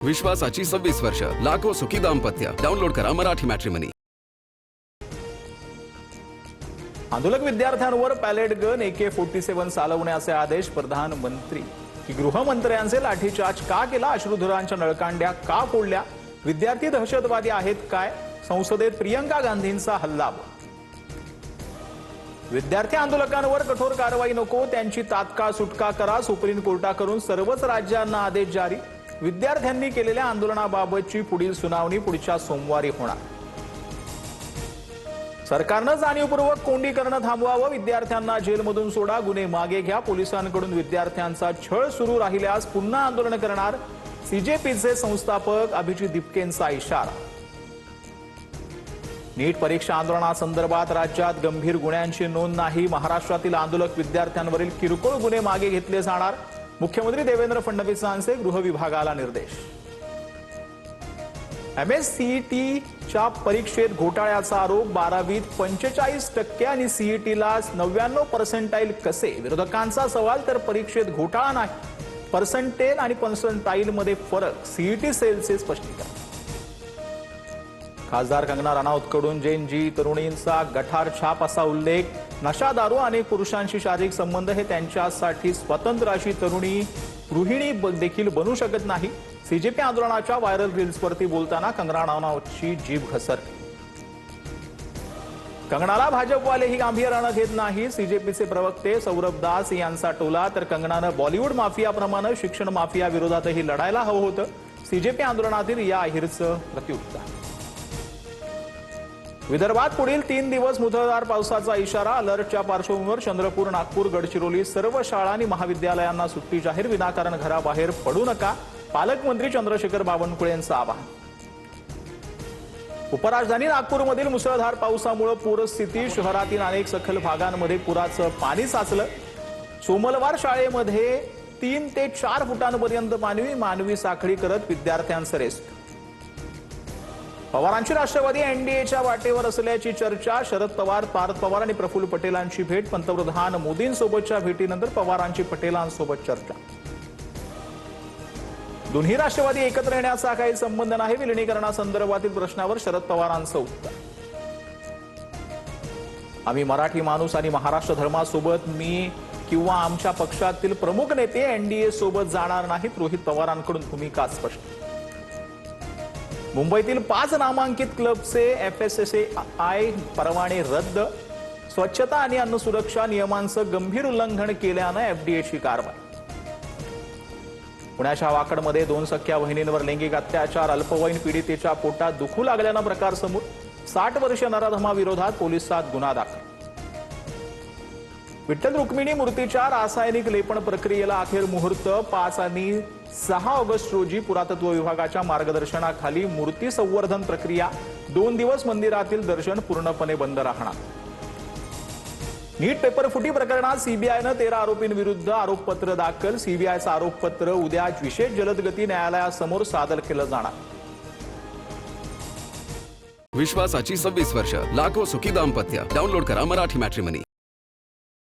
विश्वासाची 26 वर्ष, लाखो सुखी दाम्पत्य. डाउनलोड करा मराठी मॅट्रिमनी. आंदोलक विद्यार्थ्यांवर पॅलेट गन AK-47 चालवण्याचे आदेश प्रधानमंत्री की गृहमंत्र्यांचे लाठीचार्ज का केला? अश्रुधुरांच्या नळकांड्या का फोडल्या? विद्यार्थी दहशतवादी आहेत काय? संसदेत प्रियंका गांधींचा हल्ला. विद्यार्थी आंदोलकांवर कठोर कारवाई नको, त्यांची तात्काळ सुटका करा. सुप्रीम कोर्टाकडून सर्वच राज्यांना आदेश जारी. विद्यार्थ्यांनी केलेल्या आंदोलनाबाबतची पुढील सुनावणी पुढच्या सोमवारी होणार. सरकारनं जाणीवपूर्वक कोंडी करणं थांबवावं. विद्यार्थ्यांना जेलमधून सोडा, गुन्हे मागे घ्या. पोलिसांकडून विद्यार्थ्यांचा छळ सुरू राहिल्यास पुन्हा आंदोलन करणार. CJPचे संस्थापक अभिजित दिपकेंचा इशारा. नीट परीक्षा आंदोलनासंदर्भात राज्यात गंभीर गुन्ह्यांची नोंद नाही. महाराष्ट्रातील आंदोलक विद्यार्थ्यांवरील किरकोळ गुन्हे मागे घेतले जाणार. मुख्यमंत्री देवेंद्र फडणवीसांचे गृह विभागाला निर्देश. MSCETच्या परीक्षेत घोटाळ्याचा आरोप. 12वीत 45% आणि CETला 99% कसे? विरोधकांचा सवाल. तर परीक्षेत घोटाळा नाही, पर्सेंटेज आणि पर्सेंटाईलमध्ये फरक. CET सेलचे स्पष्टीकरण. खासदार कंगना राणावतकडून जैन तरुणींचा गठार छाप असा उल्लेख. नशा, दारू, अनेक पुरुषांशी शारीरिक संबंध हे त्यांच्यासाठी स्वतंत्र. अशी तरुणी गृहिणी देखील बनू शकत नाही. CJP आंदोलनाच्या व्हायरल रील्सवरती बोलताना कंगना राणावतची जीभ घसरली. कंगनाला भाजपवालेही गांभीर्यानं घेत नाही. CJPचे प्रवक्ते सौरभ दास यांचा टोला. तर कंगनानं बॉलिवूड माफियाप्रमाणे शिक्षण माफिया विरोधातही लढायला हवं होतं. CJP आंदोलनातील या अहिरचं प्रत्युत्तर. विदर्भात पुढील 3 दिवस मुसळधार पावसाचा इशारा. अलर्टच्या पार्श्वभूमीवर चंद्रपूर, नागपूर, गडचिरोली सर्व शाळा आणि महाविद्यालयांना सुट्टी जाहीर. विनाकारण घराबाहेर पडू नका. पालकमंत्री चंद्रशेखर बावनकुळे यांचं आवाहन. उपराजधानी नागपूरमधील मुसळधार पावसामुळे पूरस्थिती. शहरातील अनेक सखल भागांमध्ये पुराचं पाणी साचलं. सोमवार शाळेमध्ये 3 ते 4 फुटांपर्यंत मानवी साखळी करत विद्यार्थ्यांचं रेस्क्यू. पवारांची राष्ट्रवादी NDAच्या वाटेवर असल्याची चर्चा. शरद पवार, पार्थ पवार आणि प्रफुल्ल पटेलांची भेट. पंतप्रधान मोदींसोबतच्या भेटीनंतर पवारांची पटेलांसोबत चर्चा. दोन्ही राष्ट्रवादी एकत्र येण्याचा काही संबंध नाही. विलिनीकरणासंदर्भातील प्रश्नावर शरद पवारांचं उत्तर. आम्ही मराठी माणूस आणि महाराष्ट्र धर्मासोबत मी किंवा आमच्या पक्षातील प्रमुख नेते NDA सोबत जाणार नाहीत. रोहित पवारांकडून भूमिका स्पष्ट. मुंबईतील 5 नामांकित क्लबचे FSSAI परवाने रद्द. स्वच्छता आणि अन्न सुरक्षा नियमांचं गंभीर उल्लंघन केल्यानं FDAची कारवाई. पुण्याच्या वाकडमध्ये 2 सख्या बहिणींवर लैंगिक अत्याचार. अल्पवयीन पीडितेच्या पोटात दुखू लागल्यानं प्रकार समोर. 60 वर्षीय नराधमाविरोधात पोलिसात गुन्हा दाखल. विठ्ठल रुक्मिणी मूर्तीच्या रासायनिक लेपन प्रक्रियेला अखेर मुहूर्त. 5 आणि 6 ऑगस्ट रोजी पुरातत्व विभागाच्या मार्गदर्शनाखाली मूर्ती संवर्धन प्रक्रिया. 2 दिवस मंदिरातील दर्शन पूर्णपणे बंद राहणार. नीट पेपरफुटी प्रकरणात CBIनं 13 आरोपींविरुद्ध आरोपपत्र दाखल. CBIचं आरोपपत्र उद्या विशेष जलदगती न्यायालयासमोर सादर केलं जाणार. विश्वासाची 26 वर्ष, लाखो सुखी दाम्पत्य. डाउनलोड करा मराठी मॅट्रिमनी.